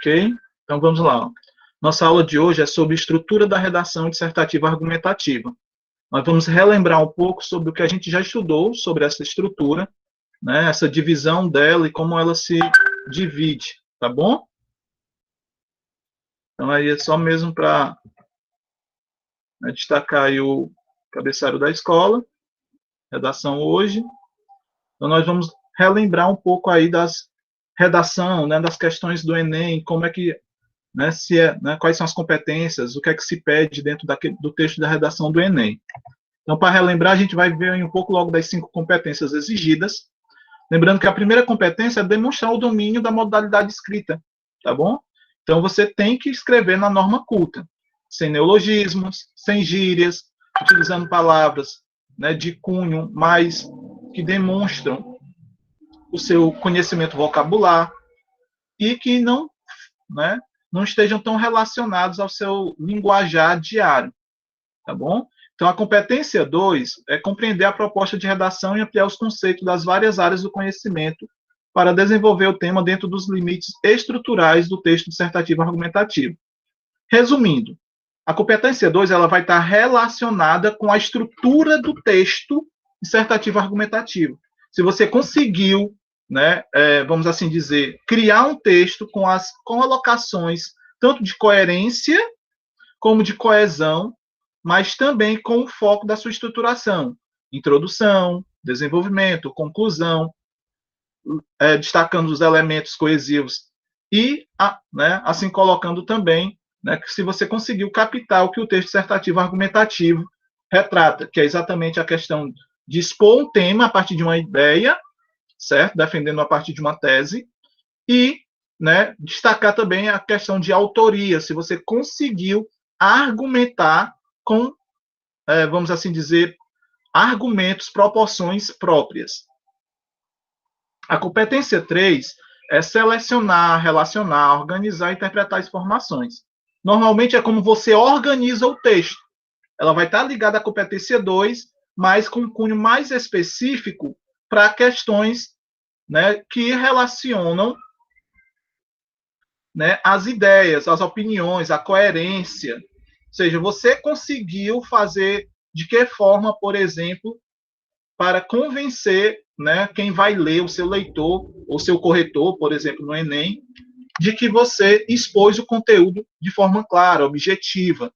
Ok? Então, vamos lá. Nossa aula de hoje é sobre estrutura da redação dissertativa argumentativa. Nós vamos relembrar um pouco sobre o que a gente já estudou sobre essa estrutura, né, essa divisão dela e como ela se divide, tá bom? Então, aí é só mesmo para destacar aí o cabeçalho da escola, redação hoje. Então, nós vamos relembrar um pouco aí das redação, né, das questões do Enem, como é que, né, quais são as competências, o que é que se pede dentro do texto da redação do Enem. Então, para relembrar, a gente vai ver um pouco logo das 5 competências exigidas. Lembrando que a primeira competência é demonstrar o domínio da modalidade escrita, tá bom? Então, você tem que escrever na norma culta, sem neologismos, sem gírias, utilizando palavras, né, de cunho mais que demonstram o seu conhecimento vocabular e que não, né, não estejam tão relacionados ao seu linguajar diário, tá bom? Então, a competência 2 é compreender a proposta de redação e ampliar os conceitos das várias áreas do conhecimento para desenvolver o tema dentro dos limites estruturais do texto dissertativo argumentativo. Resumindo, a competência 2 ela vai estar relacionada com a estrutura do texto dissertativo argumentativo. Se você conseguiu, né, vamos assim dizer, criar um texto com as colocações tanto de coerência como de coesão, mas também com o foco da sua estruturação, introdução, desenvolvimento, conclusão, destacando os elementos coesivos e, né, assim colocando também, né, que se você conseguiu captar o que o texto dissertativo argumentativo retrata, que é exatamente a questão de expor um tema a partir de uma ideia, certo? Defendendo a partir de uma tese, e, né, destacar também a questão de autoria, se você conseguiu argumentar com, vamos assim dizer, argumentos, proporções próprias. A competência 3 é selecionar, relacionar, organizar e interpretar as informações. Normalmente é como você organiza o texto. Ela vai estar ligada à competência 2, mas com um cunho mais específico para questões, né, que relacionam, né, as ideias, as opiniões, a coerência. Ou seja, você conseguiu fazer de que forma, por exemplo, para convencer, né, quem vai ler, o seu leitor, ou seu corretor, por exemplo, no Enem, de que você expôs o conteúdo de forma clara, objetiva.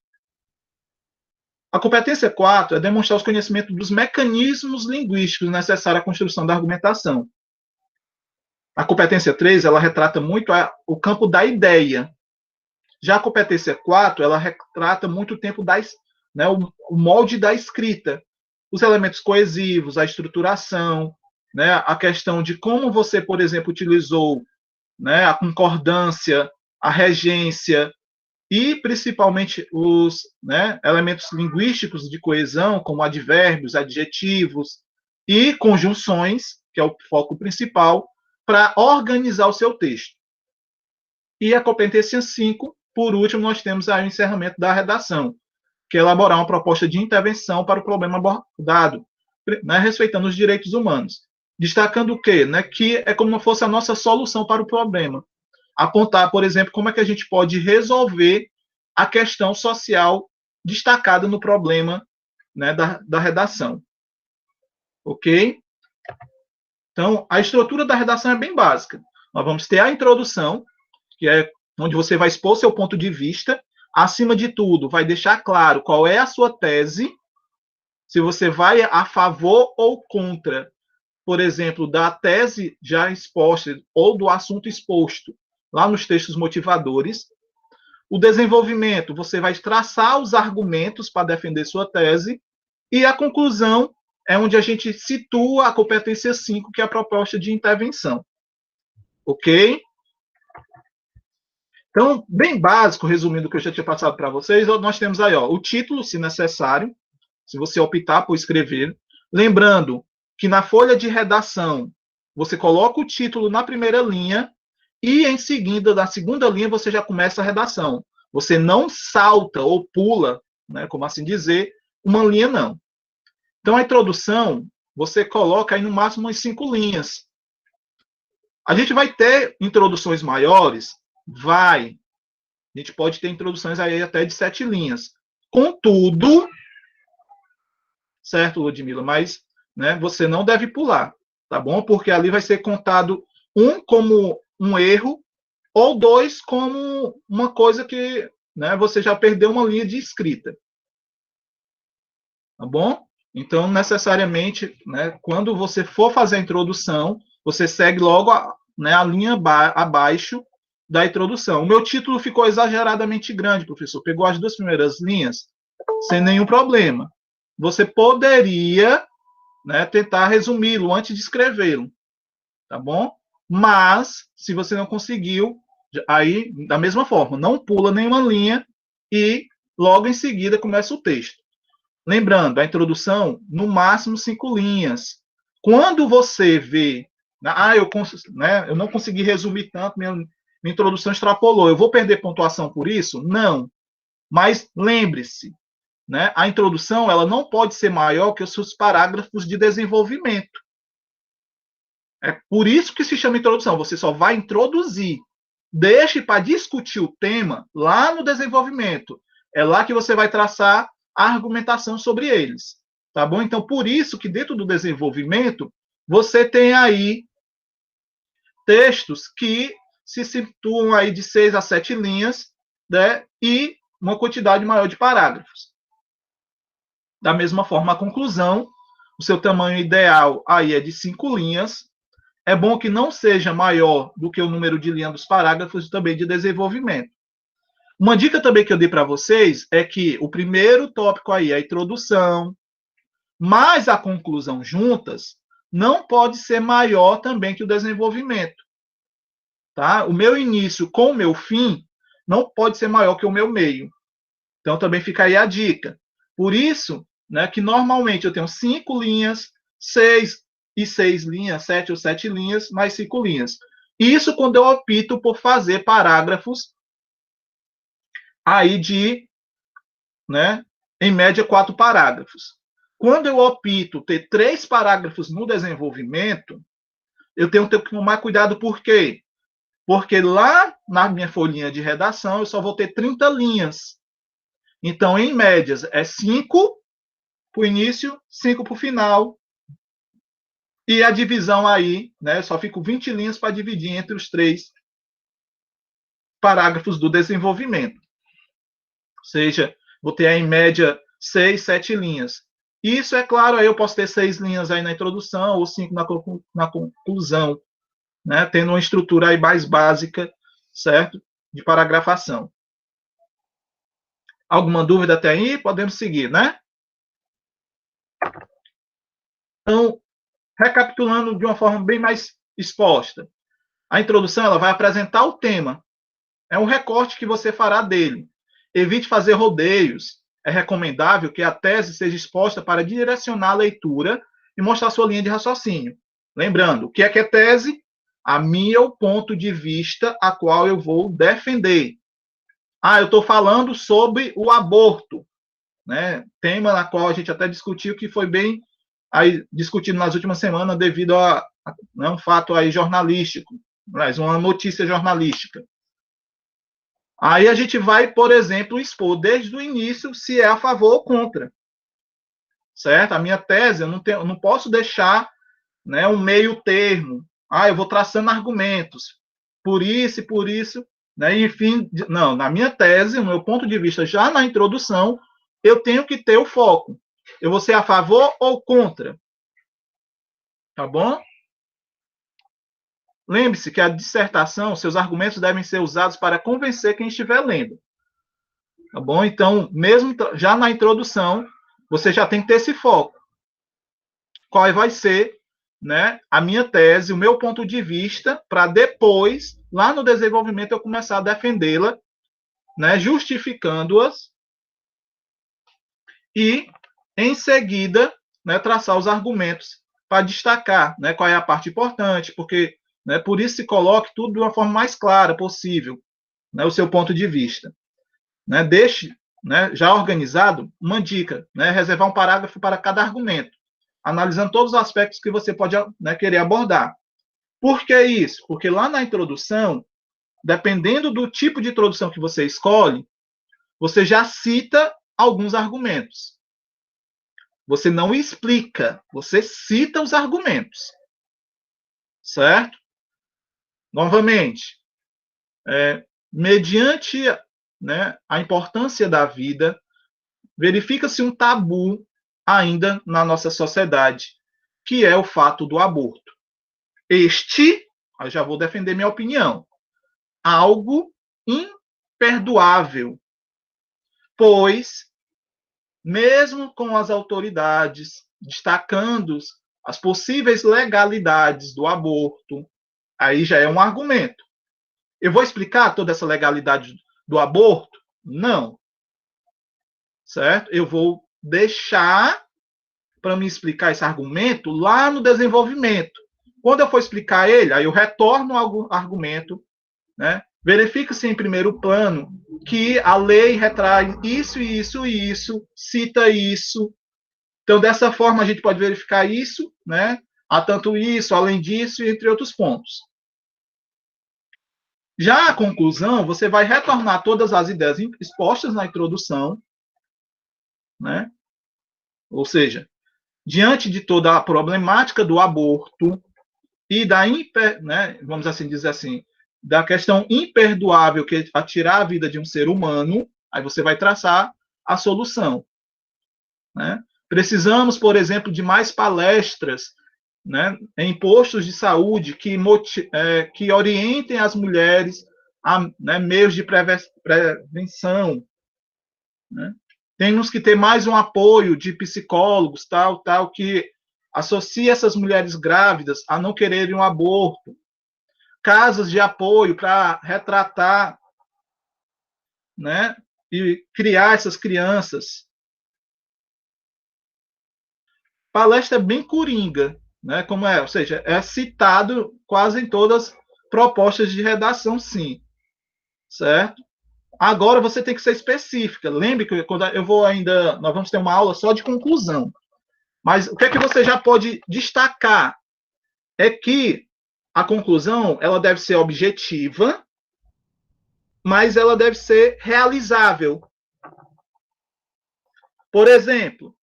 A competência 4 é demonstrar os conhecimentos dos mecanismos linguísticos necessários à construção da argumentação. A competência 3, ela retrata muito o campo da ideia. Já a competência 4, ela retrata muito o tempo né, o molde da escrita, os elementos coesivos, a estruturação, né, a questão de como você, por exemplo, utilizou, né, a concordância, a regência e, principalmente, os, né, elementos linguísticos de coesão, como advérbios, adjetivos e conjunções, que é o foco principal, para organizar o seu texto. E a competência 5, por último, nós temos aí o encerramento da redação, que é elaborar uma proposta de intervenção para o problema abordado, né, respeitando os direitos humanos. Destacando o quê? Né, que é como se fosse a nossa solução para o problema. Apontar, por exemplo, como é que a gente pode resolver a questão social destacada no problema, né, da redação. Ok? Então, a estrutura da redação é bem básica. Nós vamos ter a introdução, que é onde você vai expor seu ponto de vista. Acima de tudo, vai deixar claro qual é a sua tese, se você vai a favor ou contra, por exemplo, da tese já exposta ou do assunto exposto lá nos textos motivadores. O desenvolvimento, você vai traçar os argumentos para defender sua tese. E a conclusão é onde a gente situa a competência 5, que é a proposta de intervenção. Ok? Então, bem básico, resumindo o que eu já tinha passado para vocês, nós temos aí o título, se necessário, se você optar por escrever. Lembrando que na folha de redação, você coloca o título na primeira linha e, em seguida, na segunda linha, você já começa a redação. Você não salta ou pula, né, como assim dizer, uma linha, não. Então, a introdução, você coloca aí no máximo umas 5 linhas. A gente vai ter introduções maiores, Vai. A gente pode ter introduções aí até de 7 linhas. Contudo, certo, Ludmila? Mas, né, você não deve pular, tá bom? Porque ali vai ser contado como um erro ou 2 como uma coisa que, né, você já perdeu uma linha de escrita. Tá bom? Então, necessariamente, né, quando você for fazer a introdução, você segue logo a linha abaixo da introdução. O meu título ficou exageradamente grande, professor. Pegou as 2 primeiras linhas sem nenhum problema. Você poderia, né, tentar resumi-lo antes de escrevê-lo, tá bom? Mas, se você não conseguiu, aí, da mesma forma, não pula nenhuma linha e logo em seguida começa o texto. Lembrando, a introdução, no máximo 5 linhas. Quando você vê, eu não consegui resumir tanto, minha introdução extrapolou, eu vou perder pontuação por isso? Não. Mas lembre-se, né, a introdução ela não pode ser maior que os seus parágrafos de desenvolvimento. É por isso que se chama introdução. Você só vai introduzir. Deixe para discutir o tema lá no desenvolvimento. É lá que você vai traçar a argumentação sobre eles. Tá bom? Então, por isso que dentro do desenvolvimento, você tem aí textos que se situam aí de 6 a 7 linhas, né? E uma quantidade maior de parágrafos. Da mesma forma, a conclusão, o seu tamanho ideal aí é de 5 linhas. É bom que não seja maior do que o número de linhas dos parágrafos e também de desenvolvimento. Uma dica também que eu dei para vocês é que o primeiro tópico aí, a introdução, mais a conclusão juntas, não pode ser maior também que o desenvolvimento. Tá? O meu início com o meu fim não pode ser maior que o meu meio. Então também fica aí a dica. Por isso, né, que normalmente eu tenho 5 linhas, 6 e 6 linhas, 7 ou 7 linhas, mais 5 linhas. Isso quando eu opto por fazer parágrafos aí de, né, em média, 4 parágrafos. Quando eu opto ter 3 parágrafos no desenvolvimento, eu tenho que tomar cuidado, por quê? Porque lá na minha folhinha de redação eu só vou ter 30 linhas. Então, em médias, é 5 para o início, 5 para o final. E a divisão aí, né? Eu só fico 20 linhas para dividir entre os 3 parágrafos do desenvolvimento. Ou seja, vou ter aí, em média 6, 7 linhas. Isso, é claro, aí eu posso ter 6 linhas aí na introdução ou 5 na conclusão, né? Tendo uma estrutura aí mais básica, certo? De paragrafação. Alguma dúvida até aí? Podemos seguir, né? Então, recapitulando de uma forma bem mais exposta. A introdução ela vai apresentar o tema. É um recorte que você fará dele. Evite fazer rodeios. É recomendável que a tese seja exposta para direcionar a leitura e mostrar sua linha de raciocínio. Lembrando, o que é tese? A minha o ponto de vista a qual eu vou defender. Eu estou falando sobre o aborto, né? Tema na qual a gente até discutiu, que foi bem aí discutido nas últimas semanas devido a um fato aí jornalístico, mas uma notícia jornalística. Aí a gente vai, por exemplo, expor desde o início se é a favor ou contra, certo? A minha tese, eu não posso deixar, né, um meio termo. Eu vou traçando argumentos, por isso e por isso, né? Enfim, não, na minha tese, no meu ponto de vista, já na introdução, eu tenho que ter o foco. Eu vou ser a favor ou contra? Tá bom? Lembre-se que a dissertação, seus argumentos devem ser usados para convencer quem estiver lendo. Tá bom? Então, mesmo já na introdução, você já tem que ter esse foco. Qual vai ser, né, a minha tese, o meu ponto de vista, para depois, lá no desenvolvimento, eu começar a defendê-la, né, justificando-as e, em seguida, né, traçar os argumentos para destacar, né, qual é a parte importante, porque, né, por isso se coloque tudo de uma forma mais clara possível, né, o seu ponto de vista. Né, deixe, né, já organizado uma dica, né, reservar um parágrafo para cada argumento, analisando todos os aspectos que você pode, né, querer abordar. Por que isso? Porque lá na introdução, dependendo do tipo de introdução que você escolhe, você já cita alguns argumentos. Você não explica, você cita os argumentos. Certo? Novamente, mediante, né, a importância da vida, verifica-se um tabu ainda na nossa sociedade, que é o fato do aborto. Eu já vou defender minha opinião, algo imperdoável, pois, mesmo com as autoridades destacando as possíveis legalidades do aborto, aí já é um argumento. Eu vou explicar toda essa legalidade do aborto? Não. Certo? Eu vou deixar para me explicar esse argumento lá no desenvolvimento. Quando eu for explicar ele, aí eu retorno ao argumento, né? Verifica-se em primeiro plano que a lei retrai isso, isso e isso, cita isso. Então, dessa forma, a gente pode verificar isso, né? Há tanto isso, além disso, entre outros pontos. Já a conclusão, você vai retornar todas as ideias expostas na introdução, né? Ou seja, diante de toda a problemática do aborto e da né, vamos assim dizer assim, da questão imperdoável que é tirar a vida de um ser humano, aí você vai traçar a solução, né? Precisamos, por exemplo, de mais palestras, né, em postos de saúde que orientem as mulheres a, né, meios de prevenção, né? Temos que ter mais um apoio de psicólogos, tal, que associe essas mulheres grávidas a não quererem um aborto. Casas de apoio para retratar, né, e criar essas crianças. Palestra bem coringa, né, como é, ou seja, é citado quase em todas as propostas de redação, sim, certo? Agora você tem que ser específica. Lembre que quando eu vou ainda, nós vamos ter uma aula só de conclusão. Mas o que é que você já pode destacar é que a conclusão ela deve ser objetiva, mas ela deve ser realizável. Por exemplo,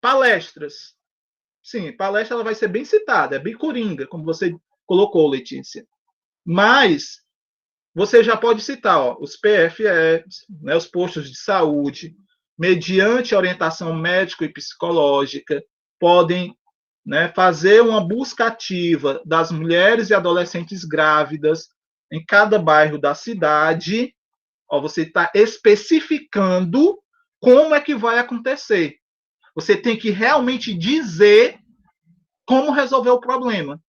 palestras. Sim, palestra ela vai ser bem citada, é bem coringa, como você colocou, Letícia. Mas você já pode citar os PFEs, né, os postos de saúde, mediante orientação médica e psicológica, podem, né, fazer uma busca ativa das mulheres e adolescentes grávidas em cada bairro da cidade. Você está especificando como é que vai acontecer. Você tem que realmente dizer como resolver o problema.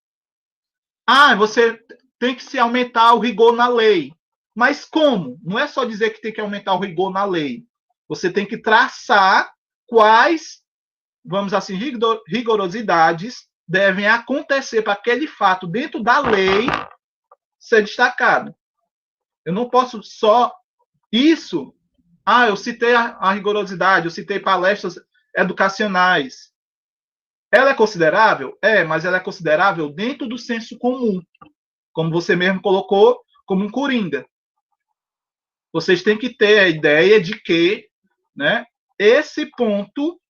Você tem que se aumentar o rigor na lei. Mas como? Não é só dizer que tem que aumentar o rigor na lei. Você tem que traçar quais, vamos assim, rigorosidades devem acontecer para aquele fato dentro da lei ser destacado. Eu não posso só isso. Eu citei a rigorosidade, eu citei palestras educacionais. Ela é considerável? Mas ela é considerável dentro do senso comum, como você mesmo colocou, como um coringa. Vocês têm que ter a ideia de que, né, esse ponto,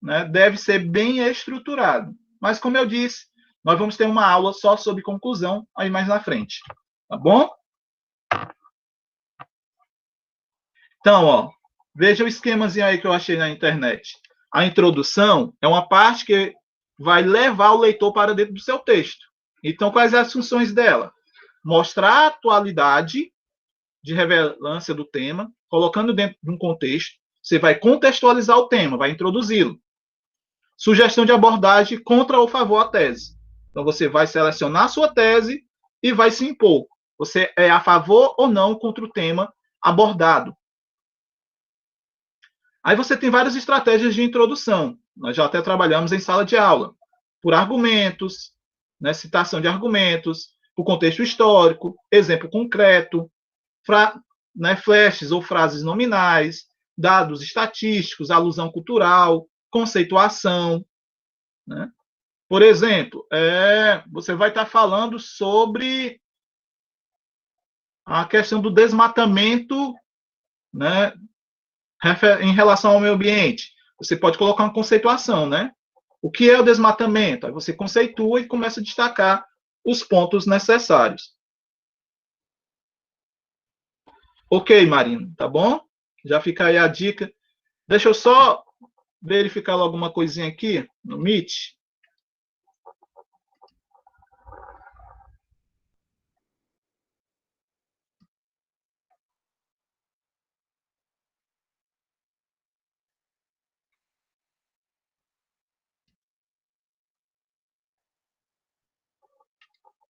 né, deve ser bem estruturado. Mas, como eu disse, nós vamos ter uma aula só sobre conclusão aí mais na frente. Tá bom? Então, veja o esquemazinho aí que eu achei na internet. A introdução é uma parte que vai levar o leitor para dentro do seu texto. Então, quais são as funções dela? Mostrar a atualidade de relevância do tema, colocando dentro de um contexto. Você vai contextualizar o tema, vai introduzi-lo. Sugestão de abordagem contra ou favor à tese. Então, você vai selecionar a sua tese e vai se impor. Você é a favor ou não contra o tema abordado. Aí você tem várias estratégias de introdução. Nós já até trabalhamos em sala de aula. Por argumentos, né, citação de argumentos, por contexto histórico, exemplo concreto, né, flashes ou frases nominais, dados estatísticos, alusão cultural, conceituação. Né? Por exemplo, você vai estar falando sobre a questão do desmatamento, né, em relação ao meio ambiente. Você pode colocar uma conceituação, né? O que é o desmatamento? Aí você conceitua e começa a destacar os pontos necessários. Ok, Marina, tá bom? Já fica aí a dica. Deixa eu só verificar logo uma coisinha aqui no Meet.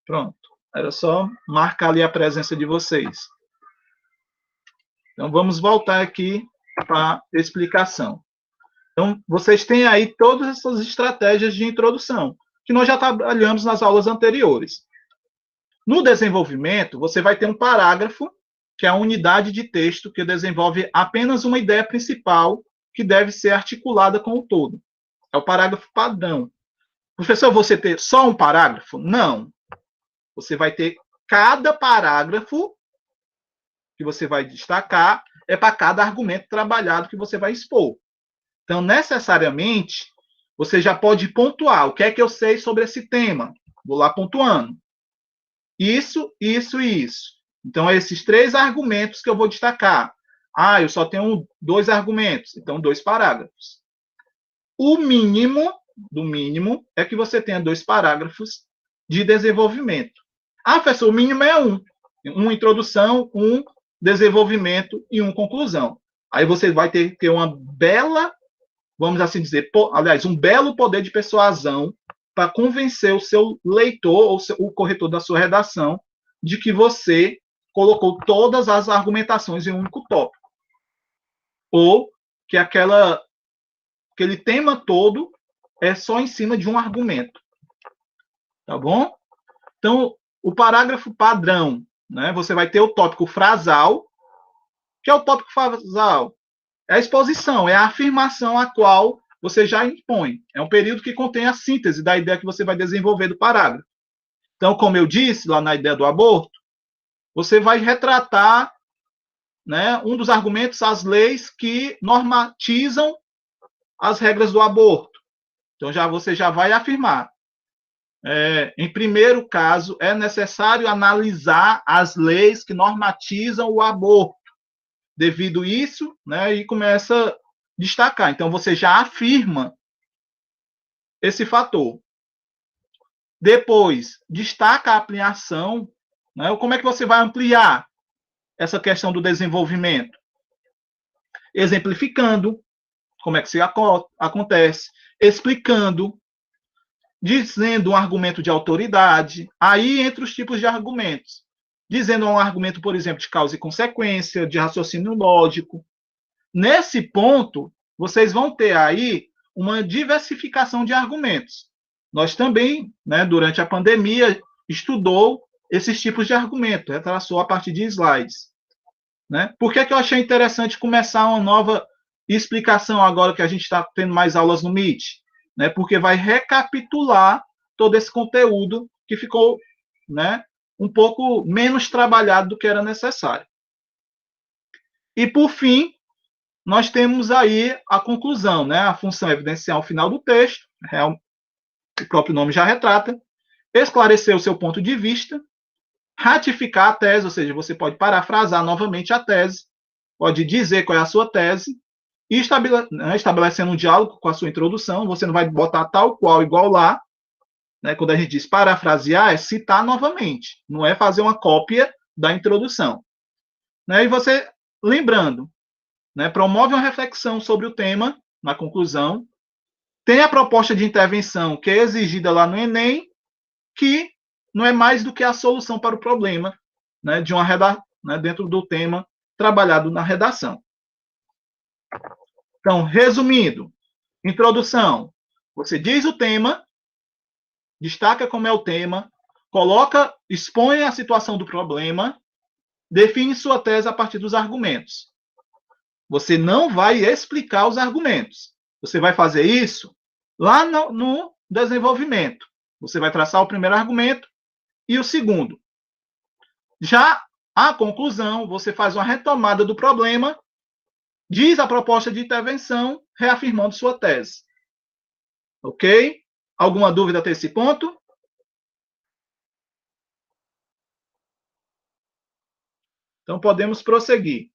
Pronto. Era só marcar ali a presença de vocês. Então, vamos voltar aqui para a explicação. Então, vocês têm aí todas essas estratégias de introdução, que nós já trabalhamos nas aulas anteriores. No desenvolvimento, você vai ter um parágrafo, que é a unidade de texto que desenvolve apenas uma ideia principal que deve ser articulada com o todo. É o parágrafo padrão. Professor, você ter só um parágrafo? Não. Você vai ter cada parágrafo que você vai destacar, é para cada argumento trabalhado que você vai expor. Então, necessariamente, você já pode pontuar o que é que eu sei sobre esse tema. Vou lá pontuando. Isso, isso e isso. Então, esses 3 argumentos que eu vou destacar. Ah, eu só tenho 2 argumentos, então 2 parágrafos. O mínimo do mínimo é que você tenha 2 parágrafos de desenvolvimento. Ah, professor, o mínimo é uma introdução, um desenvolvimento e uma conclusão. Aí você vai ter uma bela, vamos assim dizer, aliás, um belo poder de persuasão para convencer o seu leitor ou o corretor da sua redação de que você colocou todas as argumentações em um único tópico. Ou que aquele tema todo é só em cima de um argumento. Tá bom? Então, o parágrafo padrão, né? Você vai ter o tópico frasal. O que é o tópico frasal? É a exposição, é a afirmação a qual você já impõe. É um período que contém a síntese da ideia que você vai desenvolver do parágrafo. Então, como eu disse lá na ideia do aborto, você vai retratar, né, um dos argumentos, as leis que normatizam as regras do aborto. Então, você já vai afirmar. Em primeiro caso, é necessário analisar as leis que normatizam o aborto. Devido a isso, né, e começa a destacar. Então, você já afirma esse fator. Depois, destaca a ampliação. Né, como é que você vai ampliar essa questão do desenvolvimento? Exemplificando como é que isso acontece, explicando, dizendo um argumento de autoridade, aí entre os tipos de argumentos. Dizendo um argumento, por exemplo, de causa e consequência, de raciocínio lógico. Nesse ponto, vocês vão ter aí uma diversificação de argumentos. Nós também, né, durante a pandemia, estudou esses tipos de argumento, retraçou a partir de slides. Né? Por que eu achei interessante começar uma nova explicação agora que a gente está tendo mais aulas no Meet? Né? Porque vai recapitular todo esse conteúdo que ficou, né, um pouco menos trabalhado do que era necessário. E, por fim, nós temos aí a conclusão, né? A função evidencial final do texto, o próprio nome já retrata, esclarecer o seu ponto de vista, ratificar a tese, ou seja, você pode parafrasar novamente a tese, pode dizer qual é a sua tese, e estabelecendo um diálogo com a sua introdução, você não vai botar tal qual igual lá, né? Quando a gente diz parafrasear, é citar novamente, não é fazer uma cópia da introdução. Né? E você, lembrando, né, promove uma reflexão sobre o tema, na conclusão, tem a proposta de intervenção que é exigida lá no Enem, que não é mais do que a solução para o problema, né, de uma né, dentro do tema trabalhado na redação. Então, resumindo, introdução, você diz o tema, destaca como é o tema, expõe a situação do problema, define sua tese a partir dos argumentos. Você não vai explicar os argumentos. Você vai fazer isso lá no desenvolvimento. Você vai traçar o primeiro argumento e o segundo. Já A conclusão, você faz uma retomada do problema, diz a proposta de intervenção, reafirmando sua tese. Ok? Alguma dúvida até esse ponto? Então, podemos prosseguir.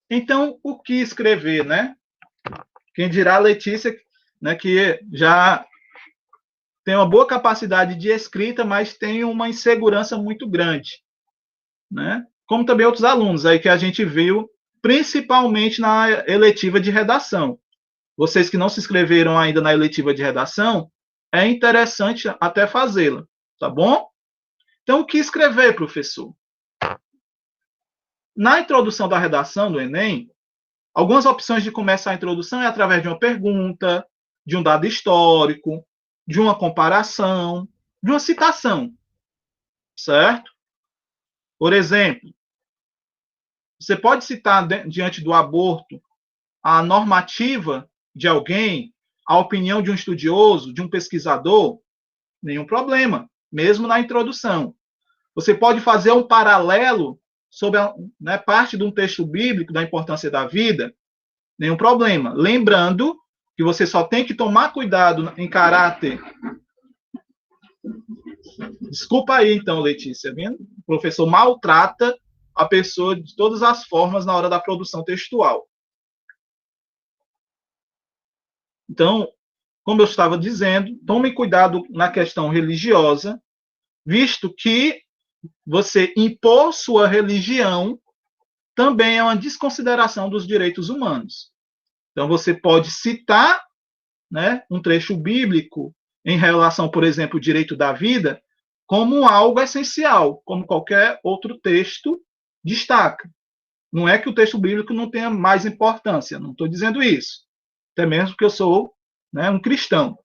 Então, o que escrever, né? Quem dirá a Letícia, né, que já tem uma boa capacidade de escrita, mas tem uma insegurança muito grande, né? Como também outros alunos aí que a gente viu, principalmente na eletiva de redação. Vocês que não se inscreveram ainda na eletiva de redação, é interessante até fazê-la, tá bom? Então, o que escrever, professor? Na introdução da redação do Enem, algumas opções de começar a introdução é através de uma pergunta, de um dado histórico, de uma comparação, de uma citação, certo? Por exemplo, você pode citar diante do aborto a normativa de alguém, a opinião de um estudioso, de um pesquisador, nenhum problema, mesmo na introdução. Você pode fazer um paralelo sobre parte de um texto bíblico da importância da vida, nenhum problema. Lembrando que você só tem que tomar cuidado em caráter. Desculpa aí, então, Letícia, vendo? O professor maltrata a pessoa de todas as formas na hora da produção textual. Então, como eu estava dizendo, tome cuidado na questão religiosa, visto que você impor sua religião também é uma desconsideração dos direitos humanos. Então, você pode citar, né, um trecho bíblico em relação, por exemplo, ao direito da vida, como algo essencial, como qualquer outro texto destaca. Não é que o texto bíblico não tenha mais importância, não estou dizendo isso. Até mesmo porque eu sou, né, um cristão.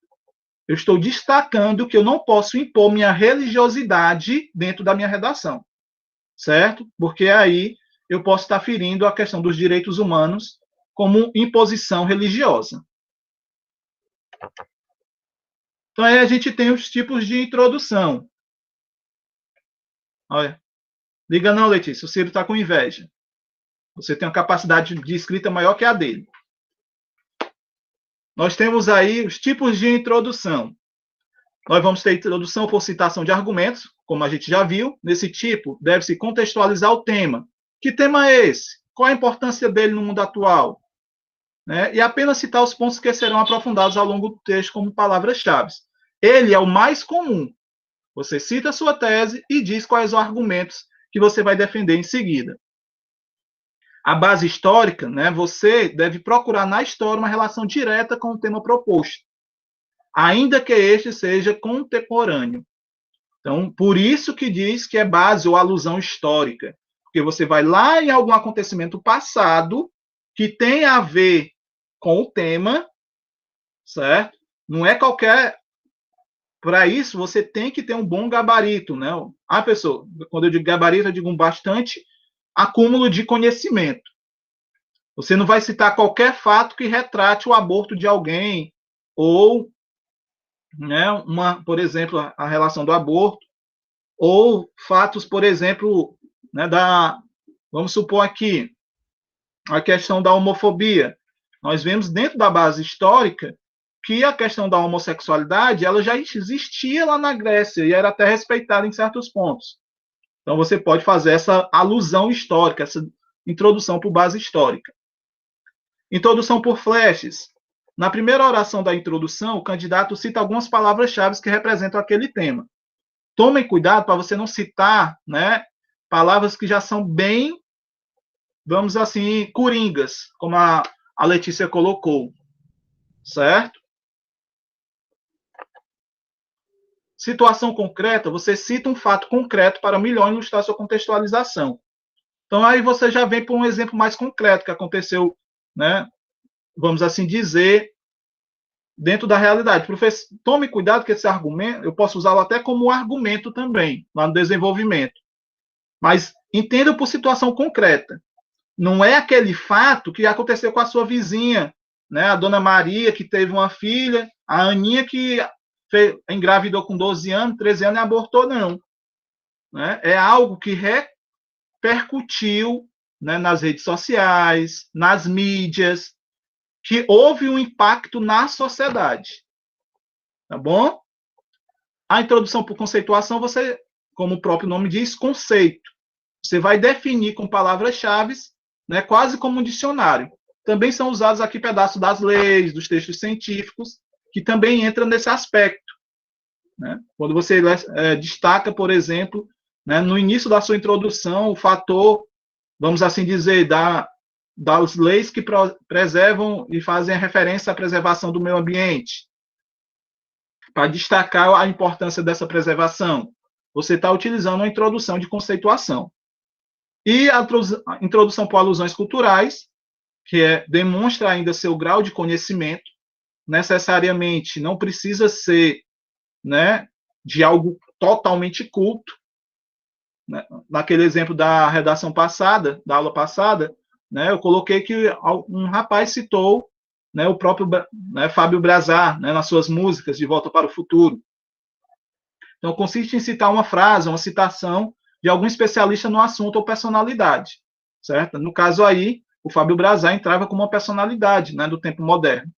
Eu estou destacando que eu não posso impor minha religiosidade dentro da minha redação, certo? Porque aí eu posso estar ferindo a questão dos direitos humanos como imposição religiosa. Então, aí a gente tem os tipos de introdução. Olha, liga não, Letícia, o Ciro está com inveja. Você tem uma capacidade de escrita maior que a dele. Nós temos aí os tipos de introdução. Nós vamos ter introdução por citação de argumentos, como a gente já viu. Nesse tipo, deve-se contextualizar o tema. Que tema é esse? Qual a importância dele no mundo atual? Né? E apenas citar os pontos que serão aprofundados ao longo do texto como palavras-chave. Ele é o mais comum. Você cita a sua tese e diz quais os argumentos que você vai defender em seguida. A base histórica, né, você deve procurar na história uma relação direta com o tema proposto, ainda que este seja contemporâneo. Então, por isso que diz que é base ou alusão histórica, porque você vai lá em algum acontecimento passado que tem a ver com o tema, certo? Não é qualquer. Para isso, você tem que ter um bom gabarito, né? A pessoa, quando eu digo gabarito, eu digo um bastante acúmulo de conhecimento. Você não vai citar qualquer fato que retrate o aborto de alguém, ou, né, por exemplo, a relação do aborto, ou fatos, por exemplo, né, vamos supor aqui, a questão da homofobia. Nós vemos dentro da base histórica que a questão da homossexualidade ela já existia lá na Grécia e era até respeitada em certos pontos. Então, você pode fazer essa alusão histórica, essa introdução por base histórica. Introdução por flashes. Na primeira oração da introdução, o candidato cita algumas palavras-chave que representam aquele tema. Tomem cuidado para você não citar, né, palavras que já são bem, vamos assim, coringas, como a Letícia colocou. Certo? Situação concreta, você cita um fato concreto para melhor ilustrar sua contextualização. Então, aí você já vem para um exemplo mais concreto que aconteceu, né, vamos assim dizer, dentro da realidade. Professor, tome cuidado que esse argumento, eu posso usá-lo até como argumento também, lá no desenvolvimento. Mas entenda por situação concreta. Não é aquele fato que aconteceu com a sua vizinha, né, a dona Maria, que teve uma filha, a Aninha, que engravidou com 12 anos, 13 anos e abortou, não. né, é algo que repercutiu, né, nas redes sociais, nas mídias, que houve um impacto na sociedade. Tá bom? A introdução por conceituação, você, como o próprio nome diz, conceito. Você vai definir com palavras-chave, né, quase como um dicionário. Também são usados aqui pedaços das leis, dos textos científicos, que também entram nesse aspecto. Né? Quando você destaca, por exemplo, né, no início da sua introdução, o fator, vamos assim dizer, das leis que preservam e fazem referência à preservação do meio ambiente, para destacar a importância dessa preservação. Você está utilizando uma introdução de conceituação. E a introdução por alusões culturais, que demonstra ainda seu grau de conhecimento, necessariamente não precisa ser, né, de algo totalmente culto. Né? Naquele exemplo da redação passada, da aula passada, né, eu coloquei que um rapaz citou, né, o próprio, né, Fábio Brazar, né, nas suas músicas De Volta para o Futuro. Então, consiste em citar uma frase, uma citação de algum especialista no assunto ou personalidade, certo? No caso aí, o Fábio Brazar entrava como uma personalidade, né, do tempo moderno.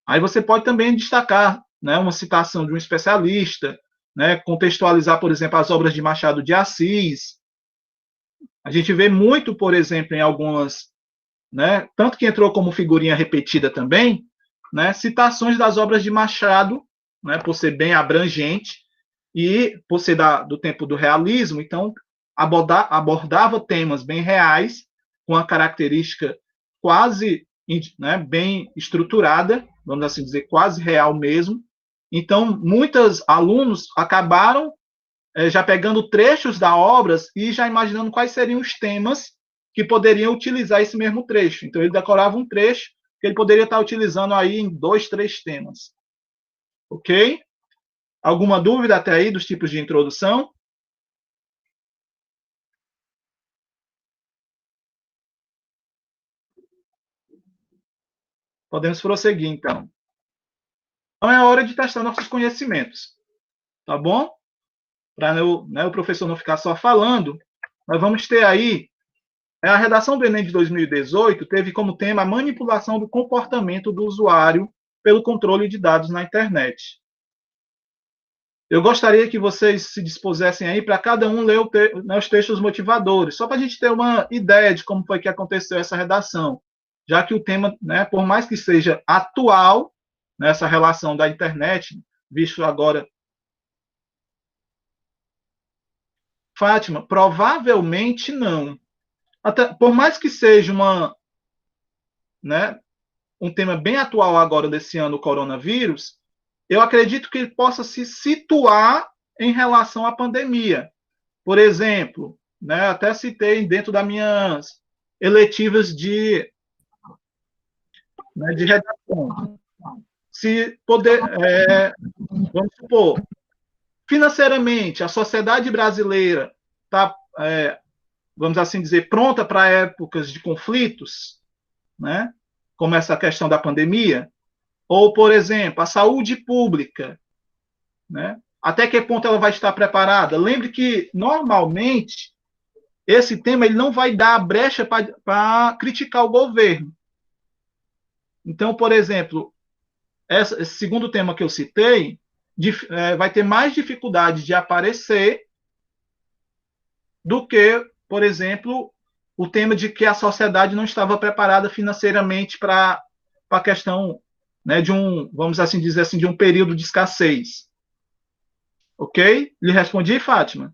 Aí você pode também destacar, né, uma citação de um especialista, né, contextualizar, por exemplo, as obras de Machado de Assis. A gente vê muito, por exemplo, em algumas, né, tanto que entrou como figurinha repetida também, né, citações das obras de Machado, né, por ser bem abrangente e por ser do tempo do realismo, então abordava temas bem reais, com a característica quase, né, bem estruturada, vamos assim dizer, quase real mesmo. Então, muitos alunos acabaram já pegando trechos da obra e já imaginando quais seriam os temas que poderiam utilizar esse mesmo trecho. Então, ele decorava um trecho que ele poderia estar utilizando aí em 2, 3 temas. Ok? Alguma dúvida até aí dos tipos de introdução? Podemos prosseguir, então. Então, é hora de testar nossos conhecimentos. Tá bom? Para né, o professor não ficar só falando, nós vamos ter aí a redação do Enem de 2018 teve como tema a manipulação do comportamento do usuário pelo controle de dados na internet. Eu gostaria que vocês se dispusessem aí para cada um ler né, os textos motivadores, só para a gente ter uma ideia de como foi que aconteceu essa redação, já que o tema, né, por mais que seja atual, nessa relação da internet, visto agora. Fátima, provavelmente não. Até, por mais que seja né, um tema bem atual agora desse ano, o coronavírus, eu acredito que ele possa se situar em relação à pandemia. Por exemplo, né, até citei dentro das minhas eletivas né, de redação. Se poder, vamos supor, financeiramente, a sociedade brasileira está, vamos assim dizer, pronta para épocas de conflitos, né, como essa questão da pandemia, ou, por exemplo, a saúde pública, né? Até que ponto ela vai estar preparada? Lembre que, normalmente, esse tema ele não vai dar brecha para criticar o governo. Então, por exemplo, esse segundo tema que eu citei vai ter mais dificuldade de aparecer do que, por exemplo, o tema de que a sociedade não estava preparada financeiramente para a questão, né, de vamos assim dizer assim, de um período de escassez. Ok? Lhe respondi, Fátima?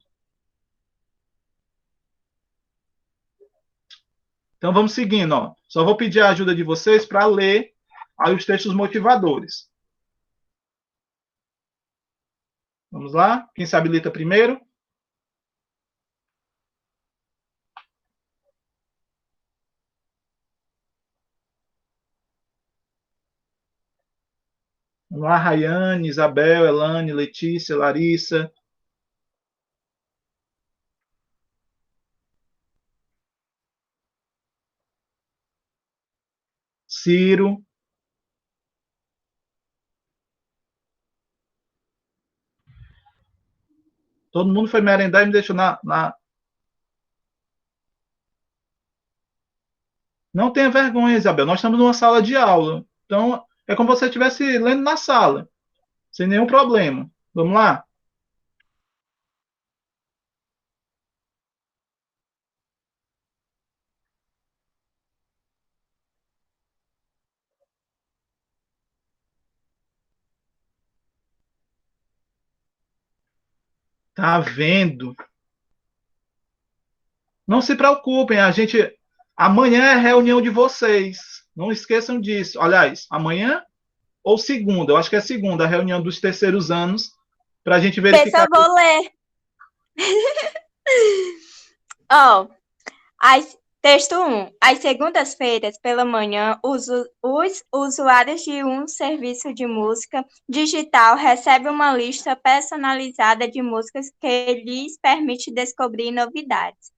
Então vamos seguindo, ó. Só vou pedir a ajuda de vocês para ler aí os textos motivadores. Vamos lá? Quem se habilita primeiro? Vamos lá, Rayane, Isabel, Elane, Letícia, Larissa, Ciro, Todo mundo foi merendar e me deixou na... Não tenha vergonha, Isabel. Nós estamos numa sala de aula. Então, é como se você estivesse lendo na sala, sem nenhum problema. Vamos lá? Tá vendo? Não se preocupem, a gente. Amanhã é a reunião de vocês. Não esqueçam disso. Aliás, amanhã ou segunda, eu acho que é segunda, a reunião dos terceiros anos, para a gente Pensa, verificar. eu vou ler. Ó, texto 1. Às segundas-feiras, pela manhã, os usuários de um serviço de música digital recebem uma lista personalizada de músicas que lhes permite descobrir novidades.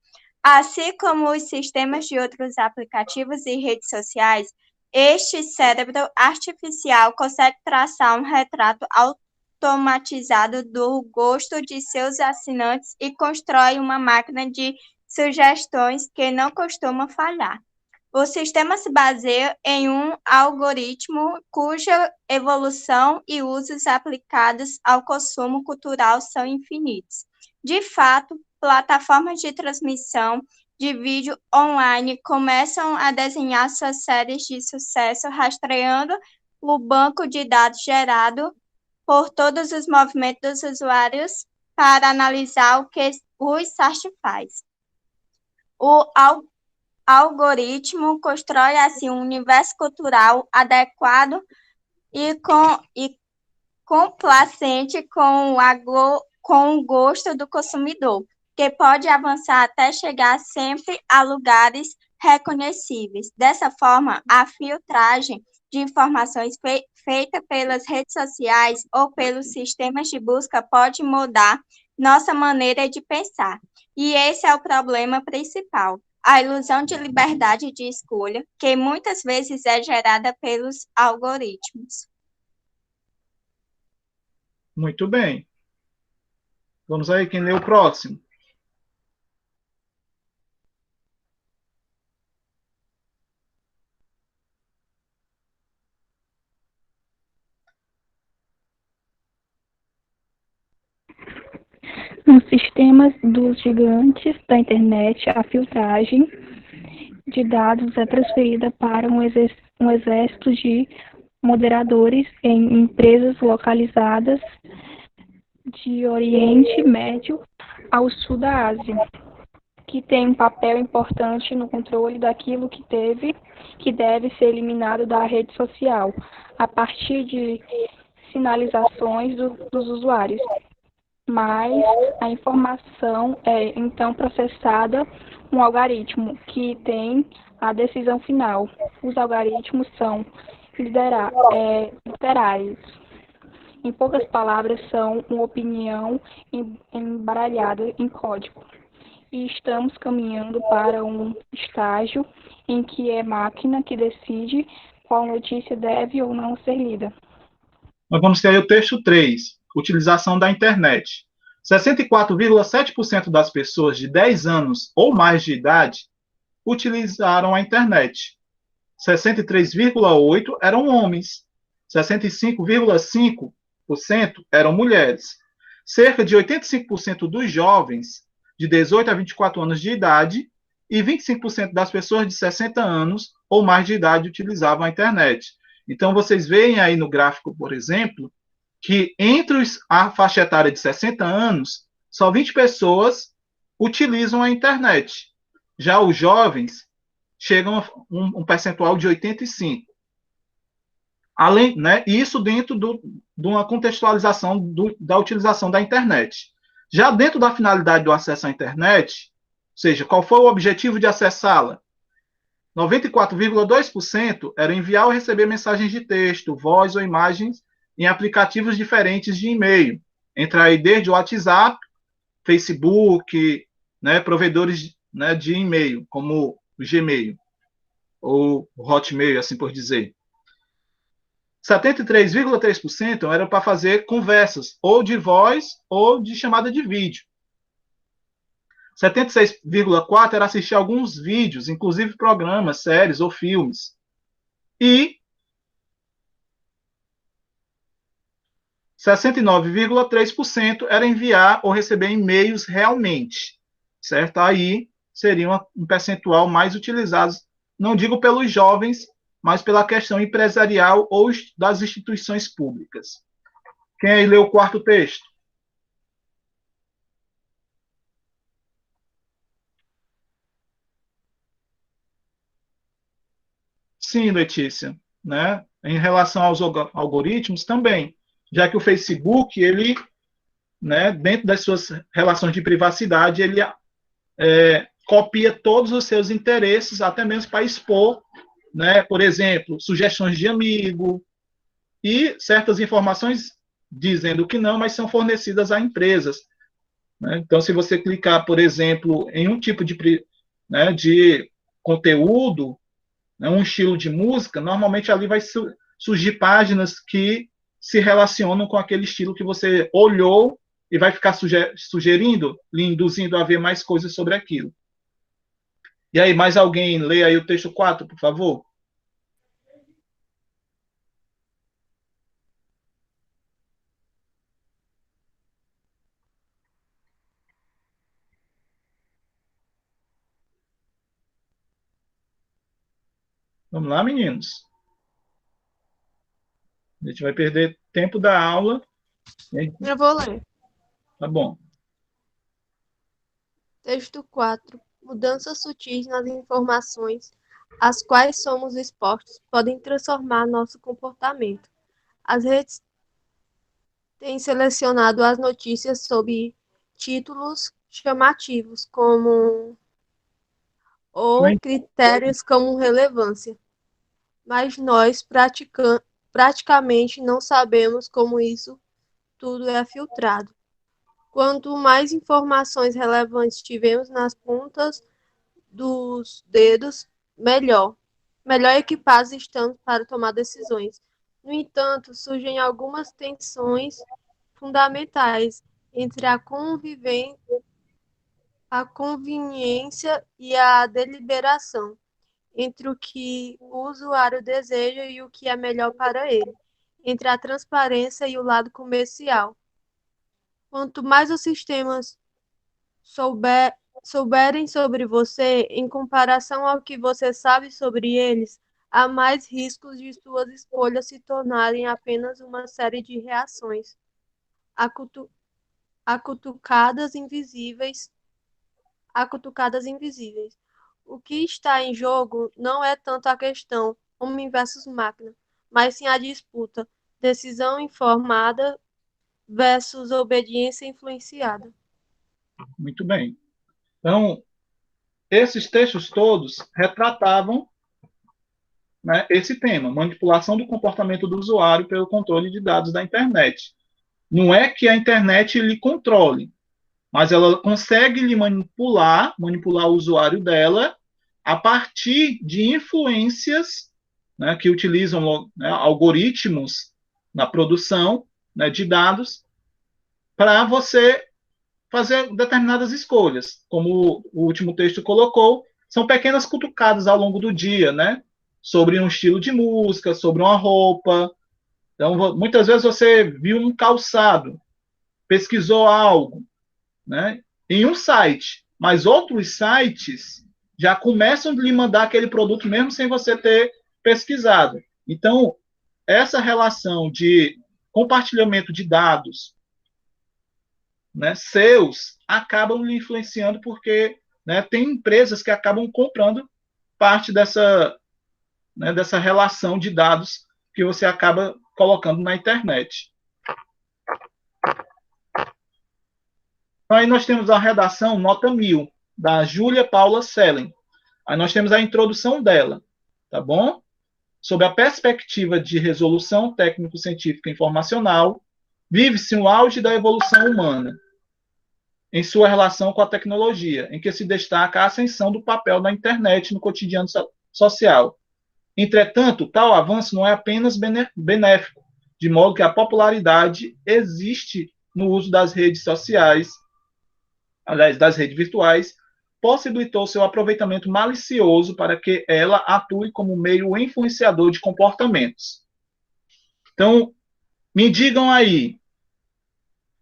Assim como os sistemas de outros aplicativos e redes sociais, este cérebro artificial consegue traçar um retrato automatizado do gosto de seus assinantes e constrói uma máquina de sugestões que não costuma falhar. O sistema se baseia em um algoritmo cuja evolução e usos aplicados ao consumo cultural são infinitos. De fato, plataformas de transmissão de vídeo online começam a desenhar suas séries de sucesso rastreando o banco de dados gerado por todos os movimentos dos usuários para analisar o que o site faz. O algoritmo constrói assim um universo cultural adequado e complacente com o gosto do consumidor, que pode avançar até chegar sempre a lugares reconhecíveis. Dessa forma, a filtragem de informações feita pelas redes sociais ou pelos sistemas de busca pode mudar nossa maneira de pensar. E esse é o problema principal. A ilusão de liberdade de escolha, que muitas vezes é gerada pelos algoritmos. Muito bem. Vamos aí, quem lê o próximo? Nos sistemas dos gigantes da internet, a filtragem de dados é transferida para um exército de moderadores em empresas localizadas de Oriente Médio ao sul da Ásia, que tem um papel importante no controle daquilo que deve ser eliminado da rede social, a partir de sinalizações dos usuários. Mas a informação é então processada um algoritmo que tem a decisão final. Os algoritmos são literais. Em poucas palavras, são uma opinião embaralhada em código. E estamos caminhando para um estágio em que é máquina que decide qual notícia deve ou não ser lida. Nós vamos ter aí o texto 3, utilização da internet. 64,7% das pessoas de 10 anos ou mais de idade utilizaram a internet. 63,8% eram homens. 65,5% eram mulheres. Cerca de 85% dos jovens de 18 a 24 anos de idade e 25% das pessoas de 60 anos ou mais de idade utilizavam a internet. Então, vocês veem aí no gráfico, por exemplo, que entre a faixa etária de 60 anos, só 20 pessoas utilizam a internet. Já os jovens chegam a um percentual de 85. Além, né, isso dentro de uma contextualização da utilização da internet. Já dentro da finalidade do acesso à internet, ou seja, qual foi o objetivo de acessá-la? 94,2% era enviar ou receber mensagens de texto, voz ou imagens em aplicativos diferentes de e-mail. Entra aí desde o WhatsApp, Facebook, né, provedores, né, de e-mail, como o Gmail ou o Hotmail, assim por dizer. 73,3% era para fazer conversas, ou de voz, ou de chamada de vídeo. 76,4% era assistir alguns vídeos, inclusive programas, séries ou filmes. E 69,3% era enviar ou receber e-mails realmente, certo? Aí seria um percentual mais utilizado, não digo pelos jovens, mas pela questão empresarial ou das instituições públicas. Quem aí leu o quarto texto? Sim, Letícia, né? Em relação aos algoritmos também, já que o Facebook, ele, né, dentro das suas relações de privacidade, ele copia todos os seus interesses, até mesmo para expor, né, por exemplo, sugestões de amigo e certas informações dizendo que não, mas são fornecidas a empresas. Né? Então, se você clicar, por exemplo, em um tipo de conteúdo, né, um estilo de música, normalmente ali vai surgir páginas que se relacionam com aquele estilo que você olhou e vai ficar sugerindo, lhe induzindo a ver mais coisas sobre aquilo. E aí, mais alguém lê aí o texto 4, por favor? Vamos lá, meninos. A gente vai perder tempo da aula. Eu vou ler. Tá bom. Texto 4. Mudanças sutis nas informações às quais somos expostos podem transformar nosso comportamento. As redes têm selecionado as notícias sob títulos chamativos ou critérios como relevância, mas nós praticamente não sabemos como isso tudo é filtrado. Quanto mais informações relevantes tivermos nas pontas dos dedos, melhor. Melhor equipados estamos para tomar decisões. No entanto, surgem algumas tensões fundamentais entre a conveniência e a deliberação, entre o que o usuário deseja e o que é melhor para ele, entre a transparência e o lado comercial. Quanto mais os sistemas souberem sobre você, em comparação ao que você sabe sobre eles, há mais riscos de suas escolhas se tornarem apenas uma série de reações a cutucadas invisíveis. O que está em jogo não é tanto a questão homem versus máquina, mas sim a disputa, decisão informada versus obediência influenciada. Muito bem. Então, esses textos todos retratavam, né, esse tema, manipulação do comportamento do usuário pelo controle de dados da internet. Não é que a internet lhe controle, mas ela consegue lhe manipular o usuário dela a partir de influências, né, que utilizam, né, algoritmos na produção, né, de dados para você fazer determinadas escolhas. Como o último texto colocou, são pequenas cutucadas ao longo do dia, né? Sobre um estilo de música, sobre uma roupa. Então, muitas vezes você viu um calçado, pesquisou algo, né? Em um site, mas outros sites já começam a lhe mandar aquele produto mesmo sem você ter pesquisado. Então, essa relação de compartilhamento de dados, né, seus, acabam lhe influenciando porque, né, tem empresas que acabam comprando parte dessa relação de dados que você acaba colocando na internet. Aí nós temos a redação nota 1000, da Júlia Paula Sellen. Aí nós temos a introdução dela, tá bom? Sob a perspectiva de resolução técnico-científica informacional, vive-se um auge da evolução humana em sua relação com a tecnologia, em que se destaca a ascensão do papel da internet no cotidiano social, Entretanto, tal avanço não é apenas benéfico, de modo que a popularidade existe no uso das redes sociais, aliás, das redes virtuais, possibilitou seu aproveitamento malicioso para que ela atue como meio influenciador de comportamentos. Então, me digam aí,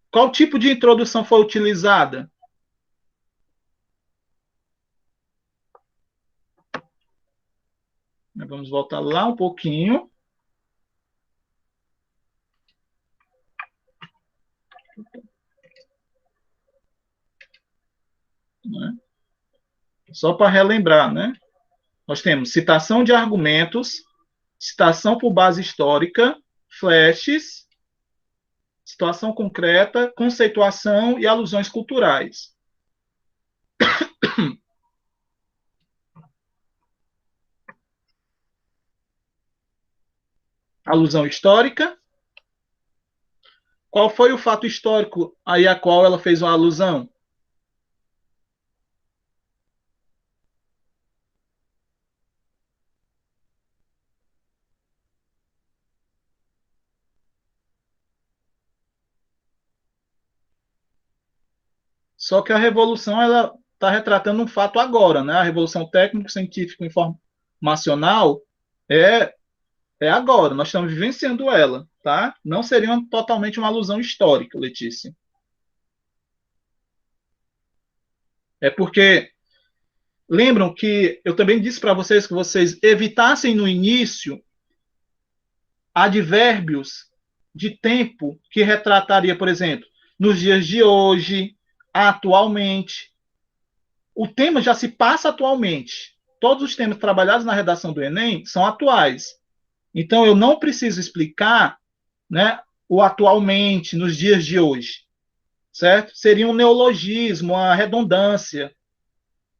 qual tipo de introdução foi utilizada? Vamos voltar lá um pouquinho. Né? Só para relembrar, né? Nós temos citação de argumentos, citação por base histórica, flashes, situação concreta, conceituação e alusões culturais. Alusão histórica. Qual foi o fato histórico aí a qual ela fez uma alusão? Só que a revolução ela está retratando um fato agora, né? A revolução técnico-científico informacional é agora. Nós estamos vivenciando ela, tá? Não seria totalmente uma alusão histórica, Letícia. É porque lembram que eu também disse para vocês que vocês evitassem no início advérbios de tempo que retrataria, por exemplo, nos dias de hoje, atualmente. O tema já se passa atualmente. Todos os temas trabalhados na redação do Enem são atuais. Então, eu não preciso explicar, né, o atualmente, nos dias de hoje. Certo? Seria um neologismo, uma redundância,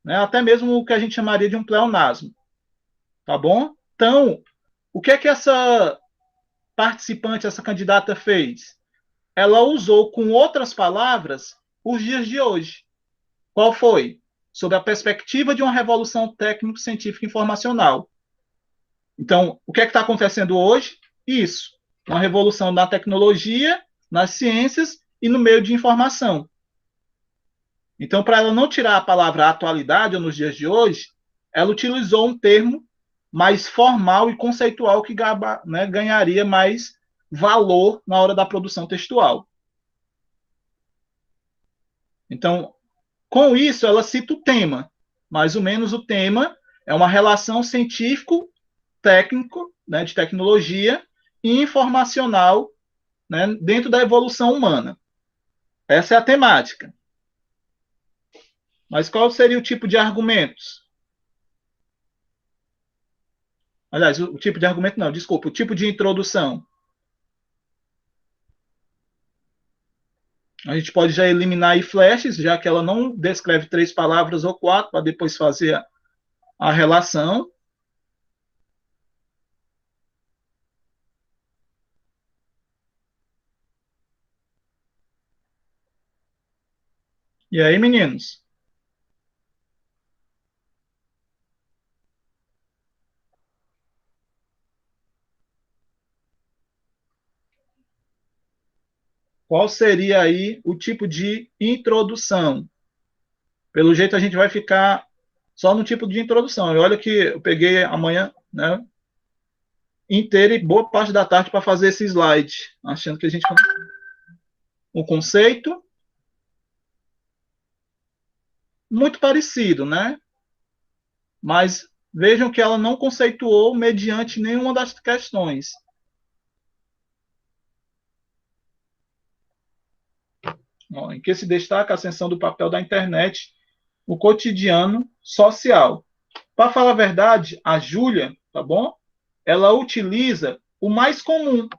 né, até mesmo o que a gente chamaria de um pleonasmo. Tá bom? Então, o que é que essa participante, essa candidata fez? Ela usou com outras palavras os dias de hoje. Qual foi? Sob a perspectiva de uma revolução técnico-científica informacional. Então, o que é que está acontecendo hoje? Isso. Uma revolução na tecnologia, nas ciências e no meio de informação. Então, para ela não tirar a palavra atualidade ou nos dias de hoje, ela utilizou um termo mais formal e conceitual que né, ganharia mais valor na hora da produção textual. Então, com isso, ela cita o tema. Mais ou menos o tema é uma relação científico-técnico, né, de tecnologia e informacional, né, dentro da evolução humana. Essa é a temática. Mas qual seria o tipo de argumentos? Aliás, o tipo de argumento não, desculpa, o tipo de introdução. A gente pode já eliminar aí flashes, já que ela não descreve 3 palavras ou 4, para depois fazer a relação. E aí, meninos? Qual seria aí o tipo de introdução? Pelo jeito, a gente vai ficar só no tipo de introdução. E olha que eu peguei amanhã, né, inteira e boa parte da tarde para fazer esse slide, achando que a gente... O conceito, muito parecido, né? Mas vejam que ela não conceituou mediante nenhuma das questões. Em que se destaca a ascensão do papel da internet no cotidiano social. Para falar a verdade, a Júlia, tá bom? Ela utiliza o mais comum.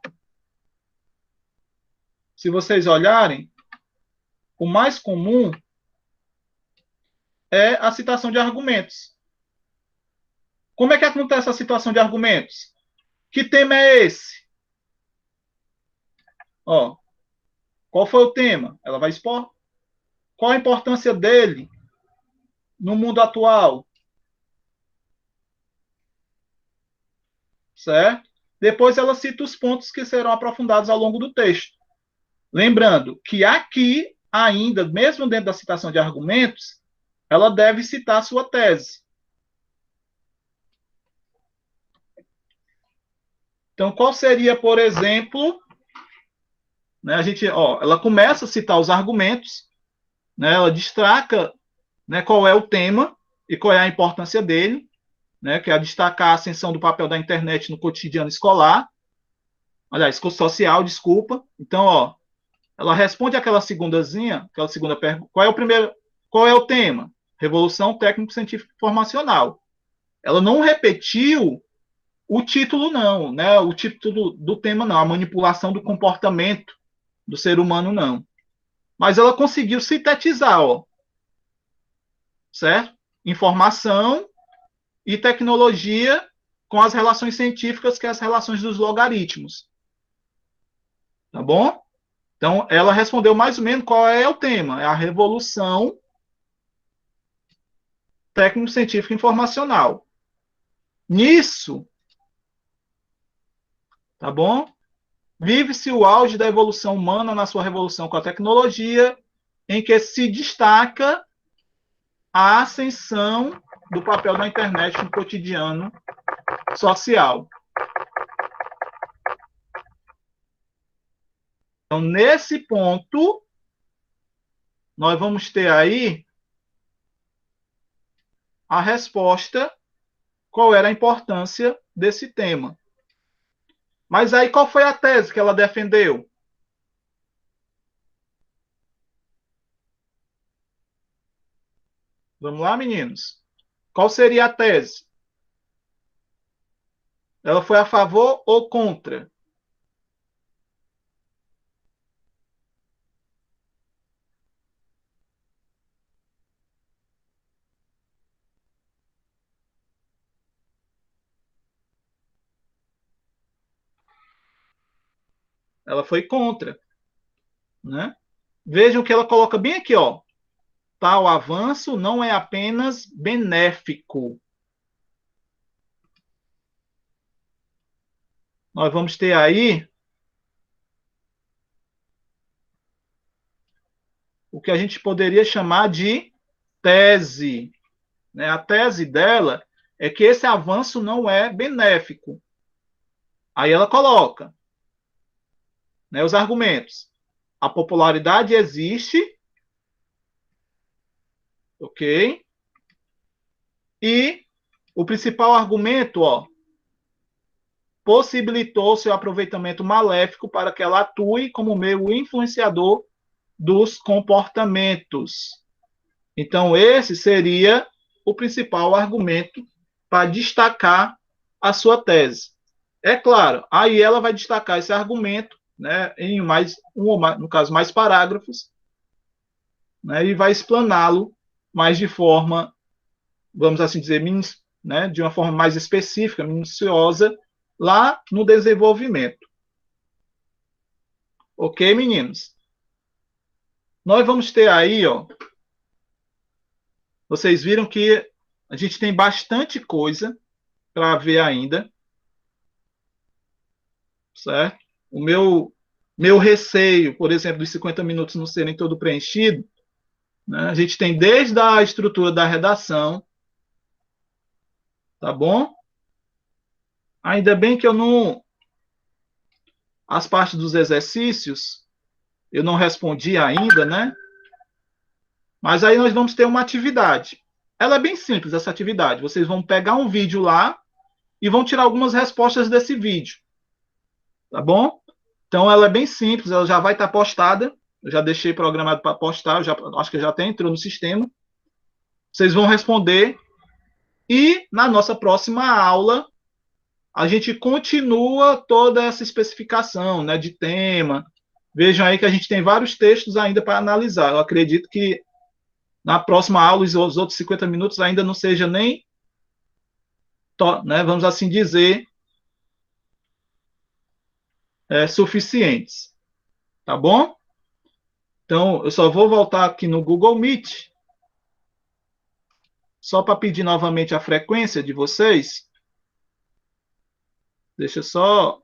Se vocês olharem, o mais comum é a citação de argumentos. Como é que acontece a citação de argumentos? Que tema é esse? Ó, qual foi o tema? Ela vai expor. Qual a importância dele no mundo atual? certo? Depois ela cita os pontos que serão aprofundados ao longo do texto. Lembrando que aqui, ainda, mesmo dentro da citação de argumentos, ela deve citar a sua tese. Então, qual seria, por exemplo, né, ela começa a citar os argumentos, né, ela destaca, né, qual é o tema e qual é a importância dele, né, que é destacar a ascensão do papel da internet no cotidiano escolar, aliás, social, desculpa. Então, ela responde aquela segunda pergunta, qual é o tema? Revolução técnico-científica informacional. Ela não repetiu o título, não, né? O título do tema, não, a manipulação do comportamento do ser humano, não. Mas ela conseguiu sintetizar, certo? Informação e tecnologia com as relações científicas, que é as relações dos logaritmos. Tá bom? Então, ela respondeu mais ou menos qual é o tema. É a revolução técnico-científica informacional. Nisso, tá bom? Vive-se o auge da evolução humana na sua revolução com a tecnologia, em que se destaca a ascensão do papel da internet no cotidiano social. Então, nesse ponto, nós vamos ter aí a resposta, qual era a importância desse tema. Mas aí, qual foi a tese que ela defendeu? Vamos lá, meninos? Qual seria a tese? Ela foi a favor ou contra? Ela foi contra, né? Vejam que ela coloca bem aqui, tal avanço não é apenas benéfico. Nós vamos ter aí o que a gente poderia chamar de tese, né? A tese dela é que esse avanço não é benéfico. Aí ela coloca, né, os argumentos. A popularidade existe, ok? E o principal argumento, possibilitou seu aproveitamento maléfico para que ela atue como meio influenciador dos comportamentos. Então, esse seria o principal argumento para destacar a sua tese. É claro, aí ela vai destacar esse argumento, né, em no caso, mais parágrafos, né, e vai explaná-lo mais de forma, vamos assim dizer, né, de uma forma mais específica, minuciosa, lá no desenvolvimento. Ok, meninos? Nós vamos ter aí, vocês viram que a gente tem bastante coisa para ver ainda, certo? O meu receio, por exemplo, dos 50 minutos não serem todo preenchido, né? A gente tem desde a estrutura da redação, tá bom? Ainda bem que eu não... As partes dos exercícios, eu não respondi ainda, né? Mas aí nós vamos ter uma atividade. Ela é bem simples, essa atividade. Vocês vão pegar um vídeo lá e vão tirar algumas respostas desse vídeo. Tá bom? Então, ela é bem simples, ela já vai estar postada. Eu já deixei programado para postar, acho que já até entrou no sistema. Vocês vão responder. E na nossa próxima aula, a gente continua toda essa especificação, né, de tema. Vejam aí que a gente tem vários textos ainda para analisar. Eu acredito que na próxima aula, os outros 50 minutos ainda não seja nem, né, vamos assim dizer, suficientes. Tá bom? Então, eu só vou voltar aqui no Google Meet, só para pedir novamente a frequência de vocês. Deixa eu só